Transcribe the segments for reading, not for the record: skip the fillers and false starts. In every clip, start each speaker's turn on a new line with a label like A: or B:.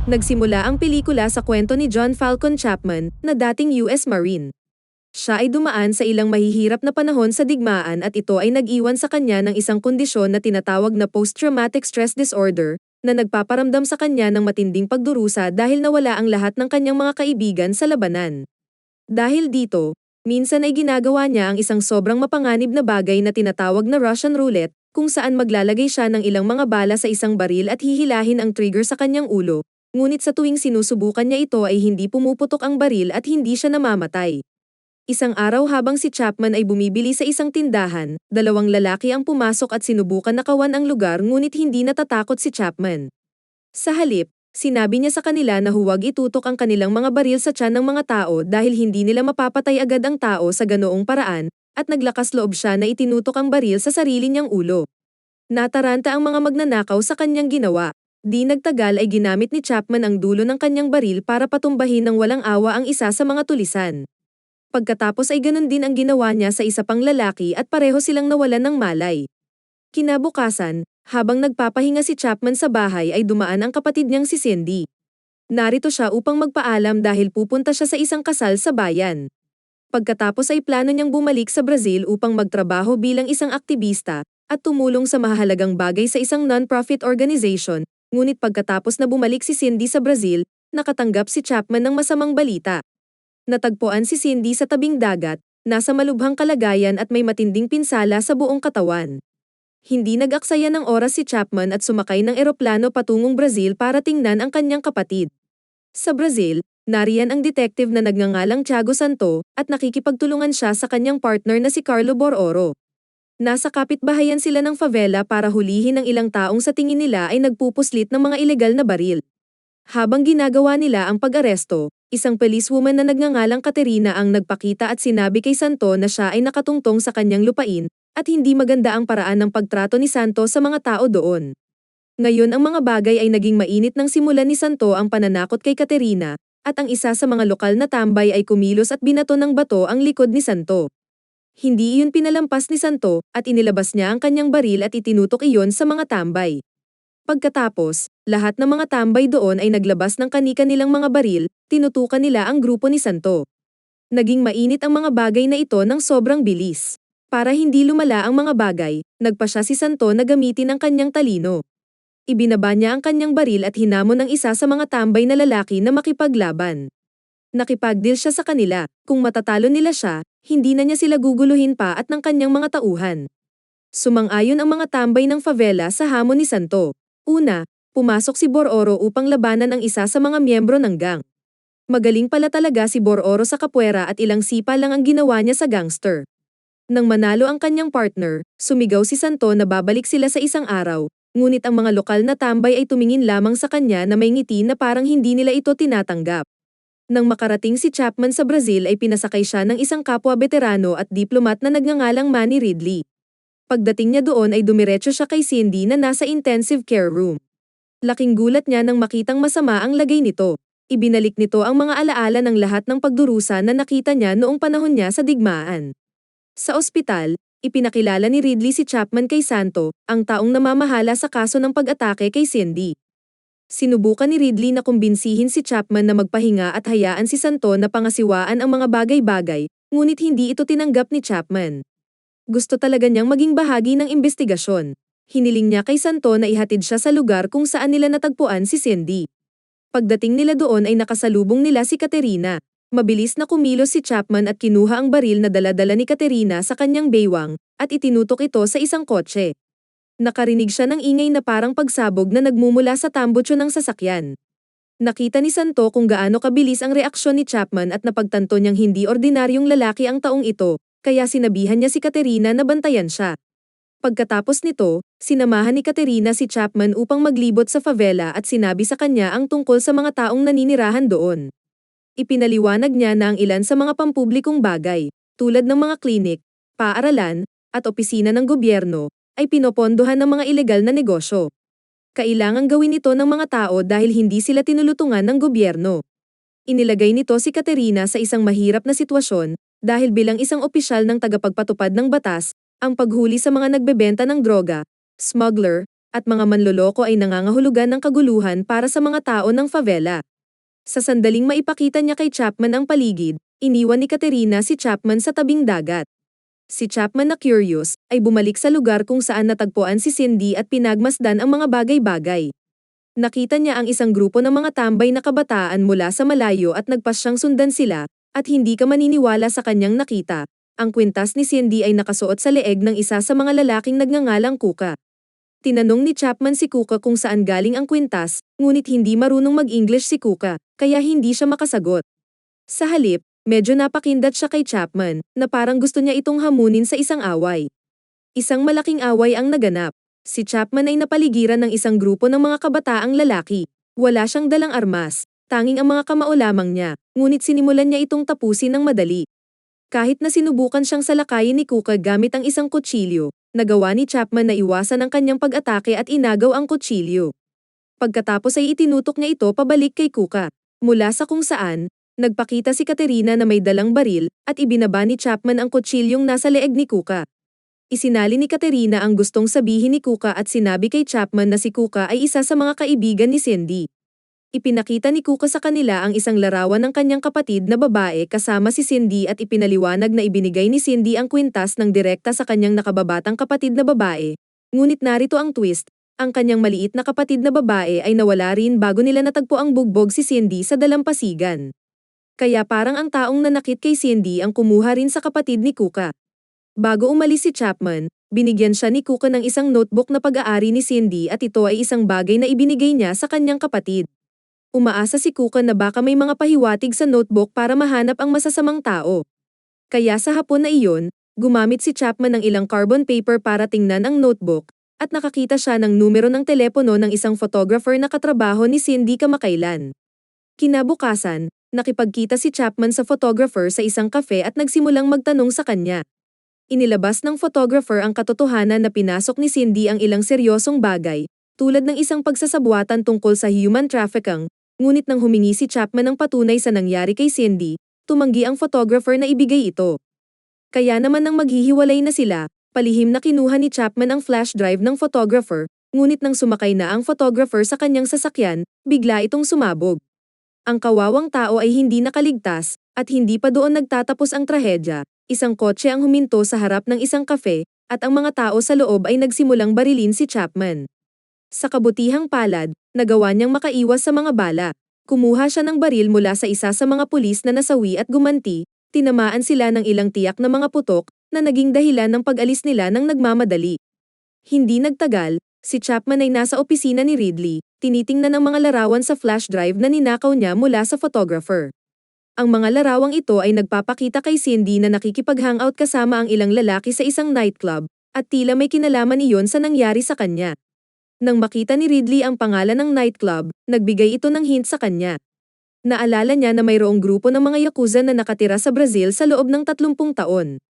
A: Nagsimula ang pelikula sa kwento ni John Falcon Chapman, na dating US Marine. Siya ay dumaan sa ilang mahihirap na panahon sa digmaan at ito ay nag-iwan sa kanya ng isang kondisyon na tinatawag na post-traumatic stress disorder, na nagpaparamdam sa kanya ng matinding pagdurusa dahil nawala ang lahat ng kanyang mga kaibigan sa labanan. Dahil dito, minsan ay ginagawa niya ang isang sobrang mapanganib na bagay na tinatawag na Russian roulette, kung saan maglalagay siya ng ilang mga bala sa isang baril at hihilahin ang trigger sa kanyang ulo. Ngunit sa tuwing sinusubukan niya ito ay hindi pumuputok ang baril at hindi siya namamatay. Isang araw habang si Chapman ay bumibili sa isang tindahan, dalawang lalaki ang pumasok at sinubukan na kawan ang lugar ngunit hindi natatakot si Chapman. Sa halip, sinabi niya sa kanila na huwag itutok ang kanilang mga baril sa tiyan ng mga tao dahil hindi nila mapapatay agad ang tao sa ganoong paraan, at naglakas loob siya na itinutok ang baril sa sarili niyang ulo. Nataranta ang mga magnanakaw sa kanyang ginawa. Di nagtagal ay ginamit ni Chapman ang dulo ng kanyang baril para patumbahin ng walang awa ang isa sa mga tulisan. Pagkatapos ay ganun din ang ginawa niya sa isa pang lalaki at pareho silang nawalan ng malay. Kinabukasan, habang nagpapahinga si Chapman sa bahay ay dumaan ang kapatid niyang si Cindy. Narito siya upang magpaalam dahil pupunta siya sa isang kasal sa bayan. Pagkatapos ay plano niyang bumalik sa Brazil upang magtrabaho bilang isang aktivista at tumulong sa mahalagang bagay sa isang non-profit organization. Ngunit pagkatapos na bumalik si Cindy sa Brazil, nakatanggap si Chapman ng masamang balita. Natagpuan si Cindy sa tabing dagat, nasa malubhang kalagayan at may matinding pinsala sa buong katawan. Hindi nag-aksaya ng oras si Chapman at sumakay ng eroplano patungong Brazil para tingnan ang kanyang kapatid. Sa Brazil, nariyan ang detective na nagngangalang Tiago Santo at nakikipagtulungan siya sa kanyang partner na si Carlo Bororo. Nasa kapitbahayan sila ng favela para hulihin ang ilang taong sa tingin nila ay nagpupuslit ng mga ilegal na baril. Habang ginagawa nila ang pag-aresto, isang policewoman na nagngangalang Caterina ang nagpakita at sinabi kay Santo na siya ay nakatungtong sa kanyang lupain, at hindi maganda ang paraan ng pagtrato ni Santo sa mga tao doon. Ngayon ang mga bagay ay naging mainit nang simulan ni Santo ang pananakot kay Caterina, at ang isa sa mga lokal na tambay ay kumilos at binato ng bato ang likod ni Santo. Hindi iyon pinalampas ni Santo at inilabas niya ang kanyang baril at itinutok iyon sa mga tambay. Pagkatapos, lahat ng mga tambay doon ay naglabas ng kani-kanilang mga baril, tinutukan nila ang grupo ni Santo. Naging mainit ang mga bagay na ito ng sobrang bilis. Para hindi lumala ang mga bagay, nagpasya si Santo na gamitin ang kanyang talino. Ibinaba niya ang kanyang baril at hinamon ang isa sa mga tambay na lalaki na makipaglaban. Nakipagdeal siya sa kanila, kung matatalo nila siya, hindi na niya sila guguluhin pa at ng kanyang mga tauhan. Sumang-ayon ang mga tambay ng favela sa hamon ni Santo. Una, pumasok si Bororo upang labanan ang isa sa mga miyembro ng gang. Magaling pala talaga si Bororo sa kapwera at ilang sipa lang ang ginawa niya sa gangster. Nang manalo ang kanyang partner, sumigaw si Santo na babalik sila sa isang araw, ngunit ang mga lokal na tambay ay tumingin lamang sa kanya na may ngiti na parang hindi nila ito tinatanggap. Nang makarating si Chapman sa Brazil ay pinasakay siya ng isang kapwa veterano at diplomat na nagngangalang Manny Ridley. Pagdating niya doon ay dumiretso siya kay Cindy na nasa intensive care room. Laking gulat niya nang makitang masama ang lagay nito. Ibinalik nito ang mga alaala ng lahat ng pagdurusa na nakita niya noong panahon niya sa digmaan. Sa ospital, ipinakilala ni Ridley si Chapman kay Santo, ang taong namamahala sa kaso ng pag-atake kay Cindy. Sinubukan ni Ridley na kumbinsihin si Chapman na magpahinga at hayaan si Santo na pangasiwaan ang mga bagay-bagay, ngunit hindi ito tinanggap ni Chapman. Gusto talaga niyang maging bahagi ng investigasyon. Hiniling niya kay Santo na ihatid siya sa lugar kung saan nila natagpuan si Cindy. Pagdating nila doon ay nakasalubong nila si Caterina. Mabilis na kumilos si Chapman at kinuha ang baril na dala-dala ni Caterina sa kanyang baywang, at itinutok ito sa isang kotse. Nakarinig siya ng ingay na parang pagsabog na nagmumula sa tambutso ng sasakyan. Nakita ni Santo kung gaano kabilis ang reaksyon ni Chapman at napagtanto niyang hindi ordinaryong lalaki ang taong ito, kaya sinabihan niya si Caterina na bantayan siya. Pagkatapos nito, sinamahan ni Caterina si Chapman upang maglibot sa favela at sinabi sa kanya ang tungkol sa mga taong naninirahan doon. Ipinaliwanag niya na ang ilan sa mga pampublikong bagay, tulad ng mga klinik, paaralan, at opisina ng gobyerno, ay pinopondohan ng mga ilegal na negosyo. Kailangang gawin ito ng mga tao dahil hindi sila tinulutungan ng gobyerno. Inilagay nito si Caterina sa isang mahirap na sitwasyon dahil bilang isang opisyal ng tagapagpatupad ng batas, ang paghuli sa mga nagbebenta ng droga, smuggler, at mga manloloko ay nangangahulugan ng kaguluhan para sa mga tao ng favela. Sa sandaling maipakita niya kay Chapman ang paligid, iniwan ni Katerina si Chapman sa tabing dagat. Si Chapman na curious, ay bumalik sa lugar kung saan natagpuan si Cindy at pinagmasdan ang mga bagay-bagay. Nakita niya ang isang grupo ng mga tambay na kabataan mula sa malayo at nagpasyang sundan sila, at hindi ka maniniwala sa kanyang nakita. Ang kwintas ni Cindy ay nakasuot sa leeg ng isa sa mga lalaking nagngangalang Kuka. Tinanong ni Chapman si Kuka kung saan galing ang kwintas, ngunit hindi marunong mag-English si Kuka, kaya hindi siya makasagot. Sa halip, medyo napakindat siya kay Chapman, na parang gusto niya itong hamunin sa isang away. Isang malaking away ang naganap. Si Chapman ay napaligiran ng isang grupo ng mga kabataang lalaki. Wala siyang dalang armas, tanging ang mga kamao lamang niya, ngunit sinimulan niya itong tapusin ng madali. Kahit na sinubukan siyang salakayin ni Kuka gamit ang isang kutsilyo, nagawa ni Chapman na iwasan ang kanyang pag-atake at inagaw ang kutsilyo. Pagkatapos ay itinutok niya ito pabalik kay Kuka. Mula sa kung saan, nagpakita si Katerina na may dalang baril at ibinaba ni Chapman ang kutsilyong nasa leeg ni Kuka. Isinali ni Katerina ang gustong sabihin ni Kuka at sinabi kay Chapman na si Kuka ay isa sa mga kaibigan ni Cindy. Ipinakita ni Kuka sa kanila ang isang larawan ng kanyang kapatid na babae kasama si Cindy at ipinaliwanag na ibinigay ni Cindy ang kwintas ng direkta sa kanyang nakababatang kapatid na babae. Ngunit narito ang twist, ang kanyang maliit na kapatid na babae ay nawala rin bago nila natagpo ang bugbog si Cindy sa dalampasigan. Kaya parang ang taong nanakit kay Cindy ang kumuha rin sa kapatid ni Kuka. Bago umalis si Chapman, binigyan siya ni Kuka ng isang notebook na pag-aari ni Cindy at ito ay isang bagay na ibinigay niya sa kanyang kapatid. Umaasa si Kuka na baka may mga pahiwatig sa notebook para mahanap ang masasamang tao. Kaya sa hapon na iyon, gumamit si Chapman ng ilang carbon paper para tingnan ang notebook, at nakakita siya ng numero ng telepono ng isang photographer na katrabaho ni Cindy kamakailan. Kinabukasan, nakipagkita si Chapman sa photographer sa isang cafe at nagsimulang magtanong sa kanya. Inilabas ng photographer ang katotohanan na pinasok ni Cindy ang ilang seryosong bagay, tulad ng isang pagsasabuatan tungkol sa human trafficking, ngunit nang humingi si Chapman ng patunay sa nangyari kay Cindy, tumanggi ang photographer na ibigay ito. Kaya naman nang maghihiwalay na sila, palihim na kinuha ni Chapman ang flash drive ng photographer, ngunit nang sumakay na ang photographer sa kanyang sasakyan, bigla itong sumabog. Ang kawawang tao ay hindi nakaligtas, at hindi pa doon nagtatapos ang trahedya. Isang kotse ang huminto sa harap ng isang kafe, at ang mga tao sa loob ay nagsimulang barilin si Chapman. Sa kabutihang palad, nagawa niyang makaiwas sa mga bala. Kumuha siya ng baril mula sa isa sa mga pulis na nasawi at gumanti, tinamaan sila ng ilang tiyak na mga putok, na naging dahilan ng pag-alis nila ng nagmamadali. Hindi nagtagal, si Chapman ay nasa opisina ni Ridley, tinitingnan ang mga larawan sa flash drive na ninakaw niya mula sa photographer. Ang mga larawang ito ay nagpapakita kay Cindy na nakikipag-hangout kasama ang ilang lalaki sa isang nightclub, at tila may kinalaman iyon sa nangyari sa kanya. Nang makita ni Ridley ang pangalan ng nightclub, nagbigay ito ng hint sa kanya. Naalala niya na mayroong grupo ng mga Yakuza na nakatira sa Brazil sa loob ng 30 taon.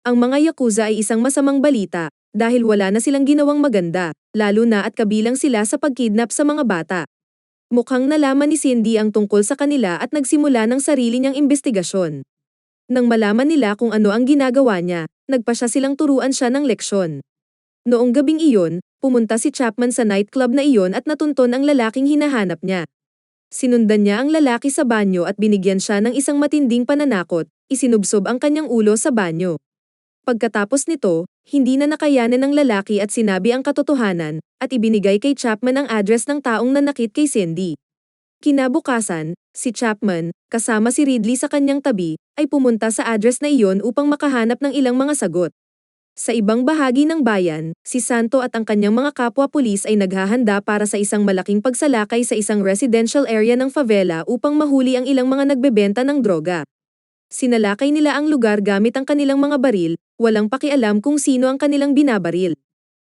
A: Ang mga Yakuza ay isang masamang balita, dahil wala na silang ginawang maganda, lalo na at kabilang sila sa pagkidnap sa mga bata. Mukhang nalaman ni Cindy ang tungkol sa kanila at nagsimula ng sarili niyang imbestigasyon. Nang malaman nila kung ano ang ginagawa niya, nagpasya silang turuan siya ng leksyon. Noong gabing iyon, pumunta si Chapman sa nightclub na iyon at natunton ang lalaking hinahanap niya. Sinundan niya ang lalaki sa banyo at binigyan siya ng isang matinding pananakot, isinubsob ang kanyang ulo sa banyo. Pagkatapos nito, hindi na nakayanan ng lalaki at sinabi ang katotohanan, at ibinigay kay Chapman ang address ng taong nanakit kay Cindy. Kinabukasan, si Chapman, kasama si Ridley sa kanyang tabi, ay pumunta sa address na iyon upang makahanap ng ilang mga sagot. Sa ibang bahagi ng bayan, si Santo at ang kanyang mga kapwa-pulis ay naghahanda para sa isang malaking pagsalakay sa isang residential area ng favela upang mahuli ang ilang mga nagbebenta ng droga. Sinalakay nila ang lugar gamit ang kanilang mga baril, walang pakialam kung sino ang kanilang binabaril.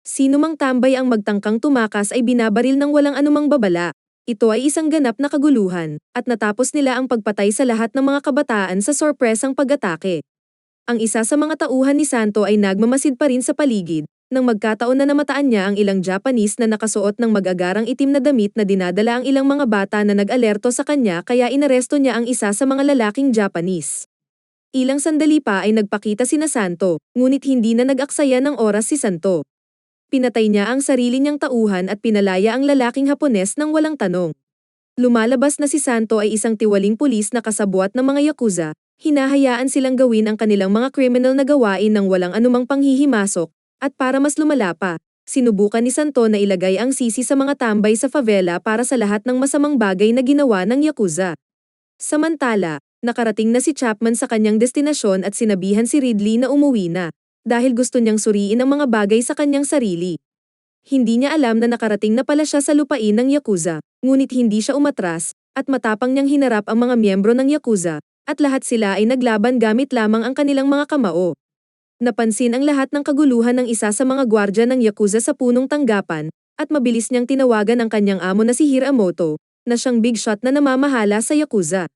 A: Sino mang tambay ang magtangkang tumakas ay binabaril ng walang anumang babala. Ito ay isang ganap na kaguluhan, at natapos nila ang pagpatay sa lahat ng mga kabataan sa sorpresang pag-atake. Ang isa sa mga tauhan ni Santo ay nagmamasid pa rin sa paligid, nang magkataon na namataan niya ang ilang Japanese na nakasuot ng magagarang itim na damit na dinadala ang ilang mga bata na nag-alerto sa kanya kaya inaresto niya ang isa sa mga lalaking Japanese. Ilang sandali pa ay nagpakita sina Santo, ngunit hindi na nag-aksaya ng oras si Santo. Pinatay niya ang sarili niyang tauhan at pinalaya ang lalaking Hapones nang walang tanong. Lumalabas na si Santo ay isang tiwaling pulis na kasabwat ng mga yakuza, hinahayaan silang gawin ang kanilang mga kriminal na gawain nang walang anumang panghihimasok, at para mas lumala pa, sinubukan ni Santo na ilagay ang sisi sa mga tambay sa favela para sa lahat ng masamang bagay na ginawa ng yakuza. Samantala, nakarating na si Chapman sa kanyang destinasyon at sinabihan si Ridley na umuwi na, dahil gusto niyang suriin ang mga bagay sa kanyang sarili. Hindi niya alam na nakarating na pala siya sa lupain ng yakuza, ngunit hindi siya umatras, at matapang niyang hinarap ang mga miyembro ng yakuza, at lahat sila ay naglaban gamit lamang ang kanilang mga kamao. Napansin ang lahat ng kaguluhan ng isa sa mga gwardya ng yakuza sa punong tanggapan, at mabilis niyang tinawagan ang kanyang amo na si Hiramoto, na siyang big shot na namamahala sa yakuza.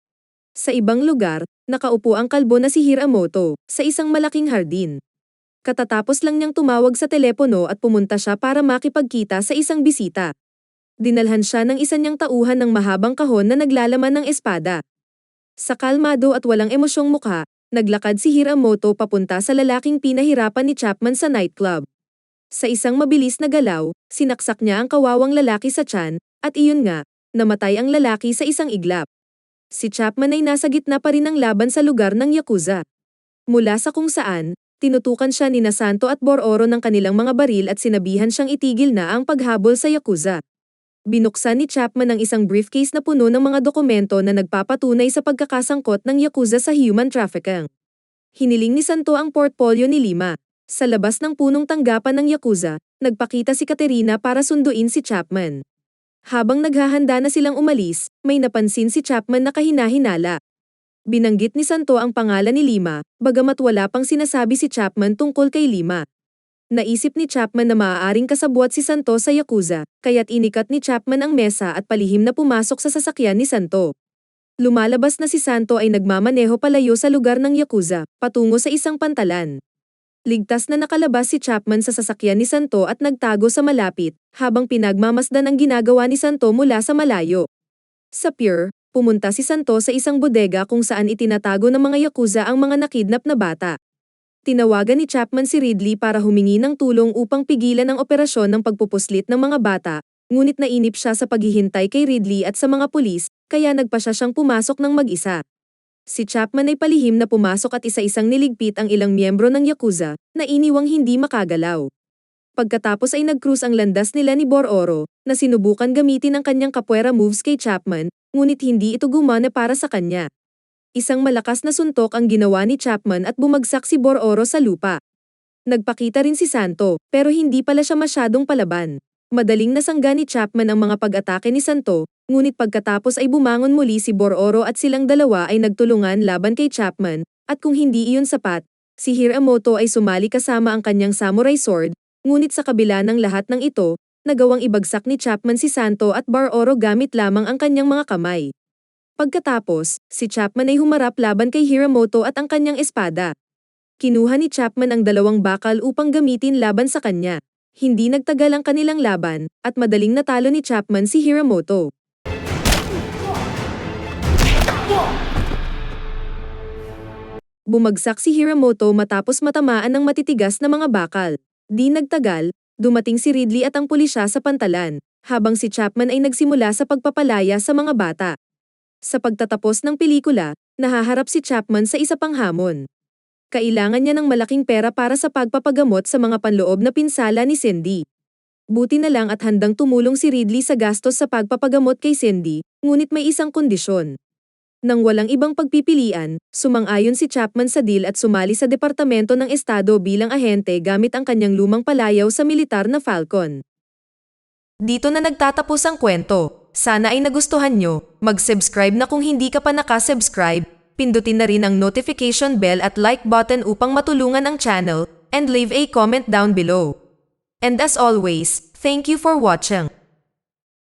A: Sa ibang lugar, nakaupo ang kalbo na si Hiramoto, sa isang malaking hardin. Katatapos lang niyang tumawag sa telepono at pumunta siya para makipagkita sa isang bisita. Dinalhan siya ng isa niyang tauhan ng mahabang kahon na naglalaman ng espada. Sa kalmado at walang emosyong mukha, naglakad si Hiramoto papunta sa lalaking pinahirapan ni Chapman sa nightclub. Sa isang mabilis na galaw, sinaksak niya ang kawawang lalaki sa tiyan, at iyon nga, namatay ang lalaki sa isang iglap. Si Chapman ay nasa gitna pa rin ng laban sa lugar ng yakuza. Mula sa kung saan, tinutukan siya ni Santo at Bororo ng kanilang mga baril at sinabihan siyang itigil na ang paghabol sa yakuza. Binuksan ni Chapman ang isang briefcase na puno ng mga dokumento na nagpapatunay sa pagkakasangkot ng yakuza sa human trafficking. Hiniling ni Santo ang portfolio ni Lima. Sa labas ng punong tanggapan ng yakuza, nagpakita si Katerina para sunduin si Chapman. Habang naghahanda na silang umalis, may napansin si Chapman na kahina-hinala. Binanggit ni Santo ang pangalan ni Lima, bagamat wala pang sinasabi si Chapman tungkol kay Lima. Naisip ni Chapman na maaaring kasabwat si Santo sa yakuza, kaya't inikat ni Chapman ang mesa at palihim na pumasok sa sasakyan ni Santo. Lumalabas na si Santo ay nagmamaneho palayo sa lugar ng yakuza, patungo sa isang pantalan. Ligtas na nakalabas si Chapman sa sasakyan ni Santo at nagtago sa malapit, habang pinagmamasdan ang ginagawa ni Santo mula sa malayo. Sa pier, pumunta si Santo sa isang bodega kung saan itinatago ng mga yakuza ang mga nakidnap na bata. Tinawagan ni Chapman si Ridley para humingi ng tulong upang pigilan ang operasyon ng pagpupuslit ng mga bata, ngunit nainip siya sa paghihintay kay Ridley at sa mga pulis, kaya nagpa siyang pumasok ng mag-isa. Si Chapman ay palihim na pumasok at isa-isang niligpit ang ilang miyembro ng yakuza, na iniwang hindi makagalaw. Pagkatapos ay nag-cruise ang landas nila ni Bororo, na sinubukan gamitin ang kanyang capoeira moves kay Chapman, ngunit hindi ito gumana para sa kanya. Isang malakas na suntok ang ginawa ni Chapman at bumagsak si Bororo sa lupa. Nagpakita rin si Santo, pero hindi pala siya masyadong palaban. Madaling nasangga ni Chapman ang mga pag-atake ni Santo, ngunit pagkatapos ay bumangon muli si Bororo at silang dalawa ay nagtulungan laban kay Chapman, at kung hindi iyon sapat, si Hiramoto ay sumali kasama ang kanyang samurai sword, ngunit sa kabila ng lahat ng ito, nagawang ibagsak ni Chapman si Santo at Bororo gamit lamang ang kanyang mga kamay. Pagkatapos, si Chapman ay humarap laban kay Hiramoto at ang kanyang espada. Kinuha ni Chapman ang dalawang bakal upang gamitin laban sa kanya. Hindi nagtagal ang kanilang laban, at madaling natalo ni Chapman si Hiramoto. Bumagsak si Hiramoto matapos matamaan ng matitigas na mga bakal. Di nagtagal, dumating si Ridley at ang pulisya sa pantalan, habang si Chapman ay nagsimula sa pagpapalaya sa mga bata. Sa pagtatapos ng pelikula, nahaharap si Chapman sa isa pang hamon. Kailangan niya ng malaking pera para sa pagpapagamot sa mga panloob na pinsala ni Cindy. Buti na lang at handang tumulong si Ridley sa gastos sa pagpapagamot kay Cindy, ngunit may isang kondisyon. Nang walang ibang pagpipilian, sumang-ayon si Chapman sa deal at sumali sa Departamento ng Estado bilang ahente gamit ang kanyang lumang palayaw sa militar na Falcon. Dito na nagtatapos ang kwento. Sana ay nagustuhan nyo. Mag-subscribe na kung hindi ka pa nakasubscribe. Pindutin na rin ang notification bell at like button upang matulungan ang channel, and leave a comment down below. And as always, thank you for watching.